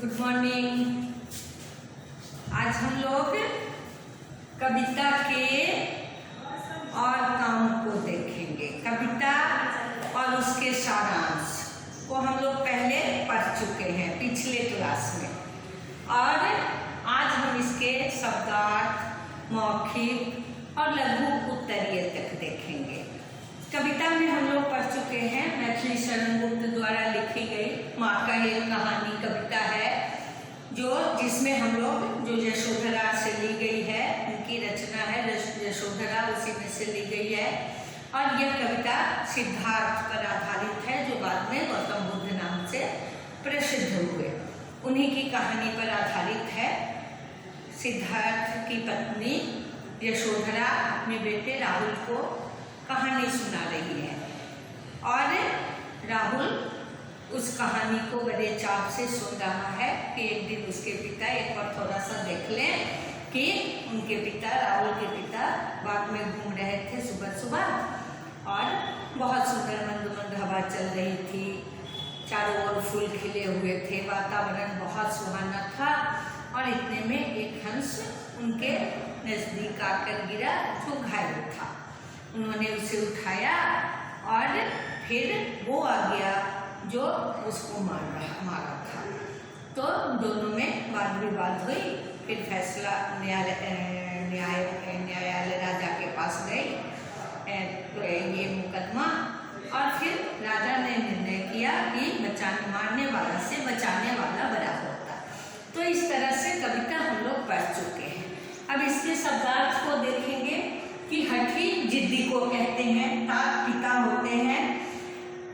Good morning. आज हम लोग कविता के और काम को देखेंगे। कविता और उसके सारांश को हम लोग पहले पढ़ चुके हैं पिछले क्लास में, और आज हम इसके शब्दार्थ, मौखिक और लघु उत्तरीय तक देखेंगे। कविता में हम लोग पढ़ चुके हैं मैथिली शरण गुप्त द्वारा लिखी गई माँ का एक कहानी कविता है, जिसमें हम लोग जो यशोधरा से ली गई है, उनकी रचना है यशोधरा, उसी में से ली गई है। और यह कविता सिद्धार्थ पर आधारित है, जो बाद में गौतम बुद्ध नाम से प्रसिद्ध हुए। उन्हीं की कहानी पर आधारित है। सिद्धार्थ की पत्नी यशोधरा अपने बेटे राहुल को कहानी सुना रही है, और राहुल उस कहानी को बड़े चाव से सुन रहा है कि एक दिन उसके पिता एक बार थोड़ा सा देख लें कि उनके पिता, राहुल के पिता बाग में घूम रहे थे सुबह सुबह, और बहुत सुंदर मंद मंद हवा चल रही थी, चारों ओर फूल खिले हुए थे, वातावरण बहुत सुहाना था। और इतने में एक हंस उनके नजदीक आकर गिरा जो घायल था। उन्होंने उसे उठाया और फिर वो आ गया जो उसको मारा था। तो दोनों में वाद विवाद हुई। फिर फैसला न्यायालय राजा के पास गई, तो ये मुकदमा, और फिर राजा ने निर्णय किया कि मारने वाला से बचाने वाला बड़ा होता। तो इस तरह से कविता हम लोग पढ़ चुके हैं। अब इसके शब्दार्थ को देखेंगे कि हठी जिद्दी को कहते हैं, तात पिता होते हैं,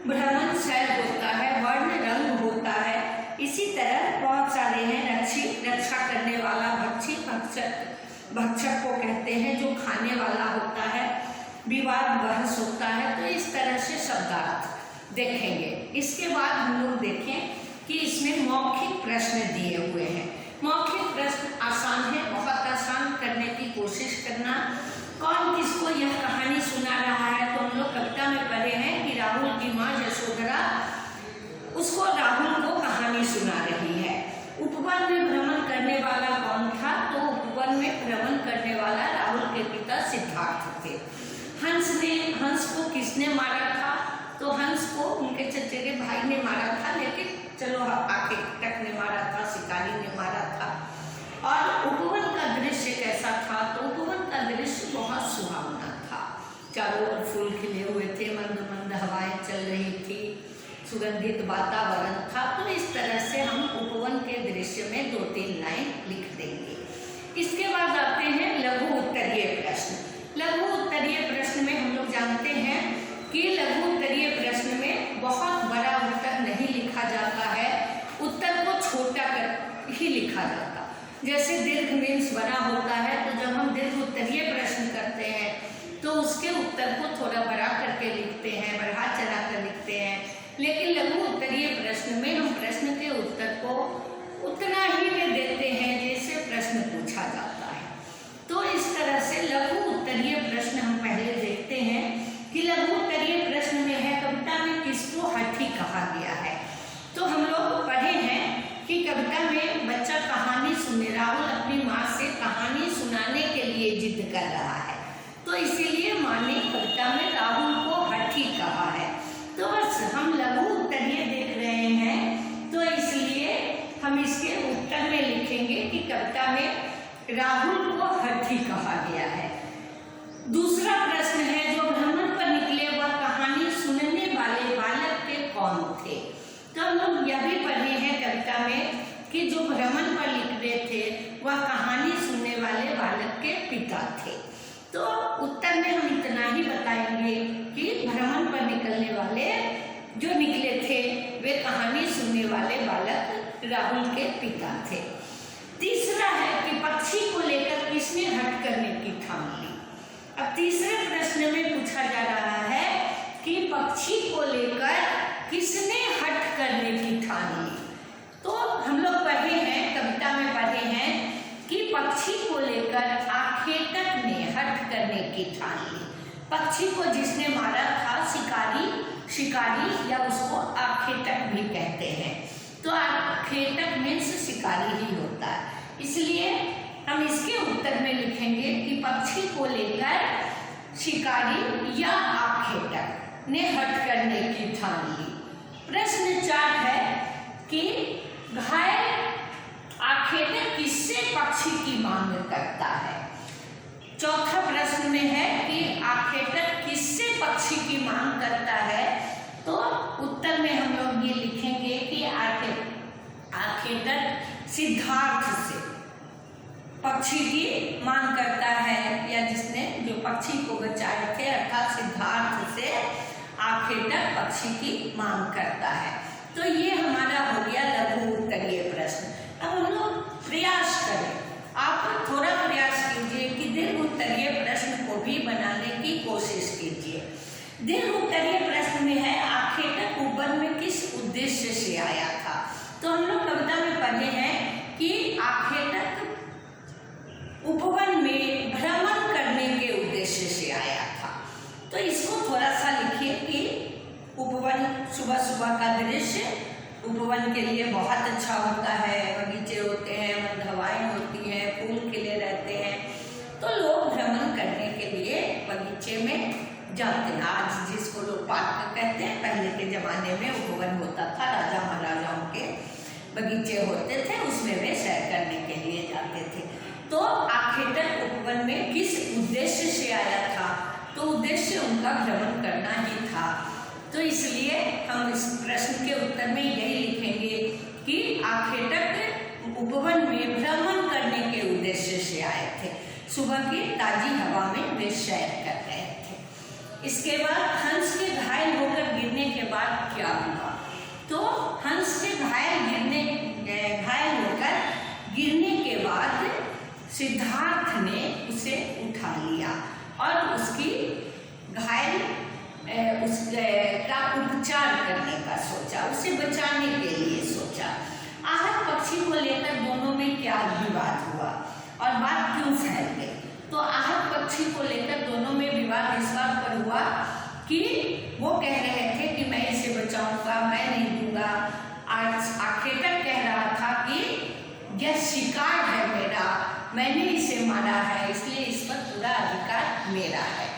भ्रमण शैल होता है, वर्ण रंग होता है। इसी तरह बहुत सारे हैं। रक्षा करने वाला, भक्षक को कहते हैं जो खाने वाला होता है, विवाद बहस होता है। तो इस तरह से शब्दार्थ देखेंगे। इसके बाद हम लोग देखें कि इसमें मौखिक प्रश्न दिए हुए हैं। मौखिक प्रश्न आसान है, बहुत आसान, करने की कोशिश करना। कौन किसको यह कहानी सुना रहा है? तो हम लोग कविता में पढ़े हैं कि राहुल की माँ यशोधरा उसको राहुल को कहानी सुना रही है। उपवन में भ्रमण करने वाला कौन था? तो उपवन में भ्रमण करने वाला राहुल के पिता सिद्धार्थ थे। हंस को किसने मारा था? तो हंस को उनके चचेरे भाई ने मारा था, लेकिन चलो आखिर तक ने मारा था, शिकारी ने मारा था। और उपवन का दृश्य कैसा था? तो उपवन का दृश्य बहुत सुहावना था। चारों ओर फूल खिले हुए थे, मंद मंद हवाएं चल रही थी, सुगंधित वातावरण था। तो इस तरह से हम उपवन के दृश्य में 2-3 लाइन लिख देंगे। इसके बाद आते हैं लघु उत्तरीय प्रश्न। लघु उत्तरीय प्रश्न में हम लोग जानते हैं कि लघु उत्तरीय प्रश्न में बहुत बड़ा उत्तर नहीं लिखा जाता है, उत्तर को छोटा कर ही लिखा जाता। जैसे दीर्घ मीन्स बड़ा होता है, तो जब हम दीर्घ उत्तरीय प्रश्न करते हैं तो उसके उत्तर को थोड़ा बड़ा करके लिखते हैं, बढ़ा चढ़ा कर लिखते हैं। लेकिन लघु उत्तरीय प्रश्न में हम प्रश्न के उत्तर को उतना ही में देते हैं जैसे प्रश्न पूछा जाता है। तो इस तरह से लघु उत्तरीय प्रश्न हम पहले देखते हैं कि लघु उत्तरीय प्रश्न में है कविता में किसको हठी कहा गया है। तो हम लोग पढ़े हैं कि कविता में बच्चा कहानी सुने, राहुल अपनी माँ से कहानी सुनाने के लिए जिद कर रहा है, तो इसीलिए माँ ने कविता में राहुल को हठी कहा है। तो बस हम लघु उत्तरीय देख रहे हैं, तो इसलिए हम इसके उत्तर में लिखेंगे कि कविता में राहुल को हठी कहा गया है। दूसरा प्रश्न है, जो भ्रमण पर निकले वह कहानी सुनने वाले बालक के कौन थे? तो हम लोग यह भी पढ़े हैं कविता में कि जो भ्रमण पर लिख रहे थे वह कहानी सुनने वाले बालक के पिता थे। तो उत्तर में हम इतना ही बताएंगे कि भ्रमण पर निकलने वाले जो निकले थे वे कहानी सुनने वाले बालक राहुल के पिता थे। तीसरा है कि पक्षी को लेकर किसने हट करने की ठान ली? अब तीसरे प्रश्न में पूछा जा रहा है कि पक्षी को लेकर किसने हट करने की ठान ली? तो हम लोग पढ़े हैं, कविता में पढ़े हैं कि पक्षी को लेकर आखेटक ने हट करने की ठान ली। पक्षी को जिसने मारा था शिकारी या उसको आखेटक भी कहते हैं। तो आखेटक मीन्स शिकारी ही होता है। इसलिए हम इसके उत्तर में लिखेंगे कि पक्षी को लेकर शिकारी या आखेटक ने हट करने की ठान ली। प्रश्न 4 है कि घायल आखेटक किससे पक्षी की मांग करता है। चौथा प्रश्न में है कि आखेटक किससे पक्षी की मांग करता है, तो उत्तर में हम लोग ये लिखेंगे कि आखेटक सिद्धार्थ से पक्षी की मांग करता है, या जिसने जो पक्षी को बचाए थे अर्थात सिद्धार्थ से आखेटक पक्षी की मांग करता है। तो ये हमारा हो गया लघु उत्तरीय प्रश्न। अब हम लोग प्रयास करें, आप थोड़ा प्रयास कीजिए कि दीर्घ उत्तरीय प्रश्न को भी बनाने की कोशिश कीजिए। दीर्घ उत्तरीय प्रश्न में है आखेटक उपवन में किस उद्देश्य से आया था। तो हम लोग कविता में पढ़े हैं कि आखेटक उपवन में भ्रमण करने के उद्देश्य से आया था। तो इसको थोड़ा सा लिखिए कि उपवन सुबह सुबह का दृश्य उपवन के लिए बहुत अच्छा होता है, बगीचे होते हैं, मंद हवाएं होती हैं, फूल खिले रहते हैं, तो लोग भ्रमण करने के लिए बगीचे में जाते हैं। आज जिसको लोग पार्क कहते हैं, पहले के जमाने में उपवन होता था, राजा महाराजाओं के बगीचे होते थे, उसमें वे सैर करने के लिए जाते थे। तो आखेटक उपवन में किस उद्देश्य से आया था, तो उद्देश्य उनका भ्रमण करना ही था। तो इसलिए हम इस प्रश्न के उत्तर में यही लिखेंगे कि आखेटक उपवन में भ्रमण करने के उद्देश्य से आए थे। सुबह की ताजी हवा में वे सैर कर रहे थे। इसके बाद हंस के घायल होकर गिरने के बाद क्या हुआ। तो हंस के घायल होकर गिरने के बाद सिद्धार्थ ने उसे उठा लिया और उसकी घायल उसका उपचार करने का सोचा, उसे बचाने के लिए सोचा। आहत पक्षी को लेकर दोनों में क्या विवाद हुआ और बात क्यों फैल गई। तो आहत पक्षी को लेकर दोनों में विवाद इस बात पर हुआ कि वो कह रहे थे कि मैं इसे बचाऊंगा, मैं नहीं दूंगा। आखेटक कह रहा था कि यह शिकार है मेरा, मैंने इसे मारा है, इसलिए इस पर पूरा अधिकार मेरा है।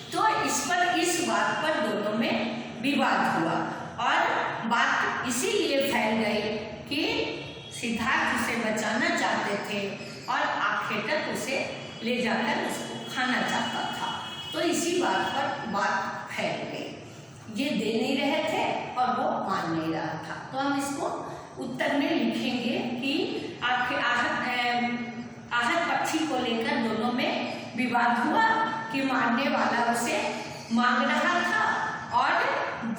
तो इस बात पर दोनों में विवाद हुआ और बात इसीलिए फैल गई कि सिद्धार्थ उसे बचाना चाहते थे और आखेटक उसे ले जाकर उसको खाना चाहता था। तो इसी बात पर बात फैल गई, ये दे नहीं रहे थे और वो मान नहीं रहा था। तो हम इसको उत्तर में लिखेंगे कि आहत पक्षी को लेकर दोनों में विवाद हुआ कि मारने वाला उसे मांग रहा था और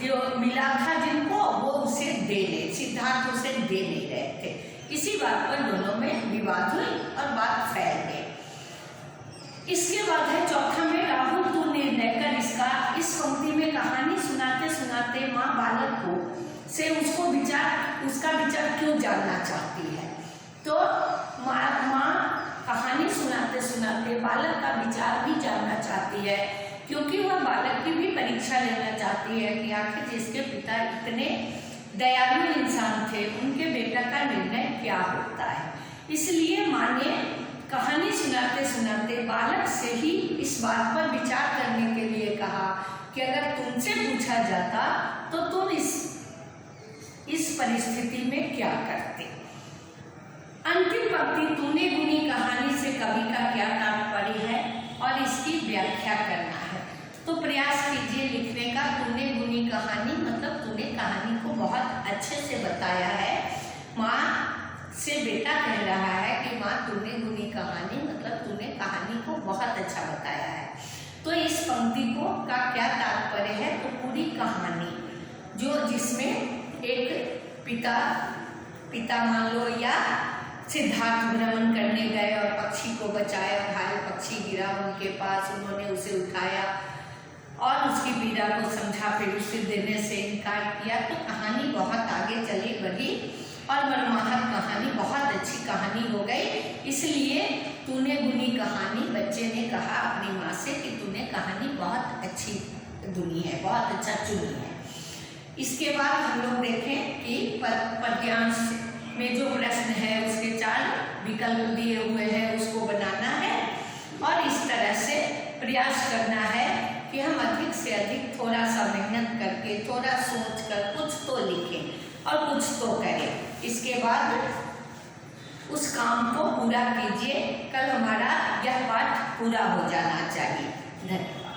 जो मिला था जिनको वो उसे दे नहीं, सिद्धार्थ उसे दे नहीं रहे थे। इसी बात पर दोनों में विवाद हुई और बात फैल गई। इसके बाद है चौथा में राहुल तू निर्णय कर इसका। इस पंक्ति में कहानी सुनाते सुनाते माँ बालक को से उसका विचार क्यों जानना चाहती है। तो माँ कहानी सुनाते सुनाते बालक का विचार भी जानना चाहती है, क्योंकि वह बालक की भी परीक्षा लेना चाहती है कि आखिर जिसके पिता इतने दयालु इंसान थे, उनके बेटा का निर्णय क्या होता है। इसलिए माँ ने कहानी सुनाते सुनाते बालक से ही इस बात पर विचार करने के लिए कहा कि अगर तुमसे पूछा जाता तो तुम इस परिस्थिति में क्या करते। अंतिम पंक्ति तूने गुनी कहानी से कवि का क्या तात्पर्य है और इसकी व्याख्या करना है। तो प्रयास कीजिए लिखने का। तूने गुनी कहानी मतलब तूने कहानी को बहुत अच्छे से बताया है। माँ से बेटा कह रहा है कि माँ तूने गुनी कहानी मतलब तूने कहानी को बहुत अच्छा बताया है। तो इस पंक्ति को का क्या तात्पर्य है, तो पूरी कहानी जिसमें एक पिता मान लो या सिद्धार्थ भ्रमण करने गए और पक्षी को बचाया, घायल पक्षी गिरा उनके पास, उन्होंने उसे उठाया और उसकी पीड़ा को समझा, फिर उसे देने से इनकार किया। तो कहानी बहुत आगे चली बढ़ी और मनमोहक कहानी, बहुत अच्छी कहानी हो गई। इसलिए तूने गुनी कहानी, बच्चे ने कहा अपनी माँ से कि तूने कहानी बहुत अच्छी दुनी है, बहुत अच्छा चुनी है। इसके बाद हम लोग देखें कि पद्यांश में जो प्रश्न है उसके 4 विकल्प दिए हुए हैं, उसको बनाना है और इस तरह से प्रयास करना है कि हम अधिक से अधिक थोड़ा सा मेहनत करके, थोड़ा सोच कर कुछ तो लिखें और कुछ तो करें। इसके बाद उस काम को पूरा कीजिए। कल हमारा यह पाठ पूरा हो जाना चाहिए। धन्यवाद।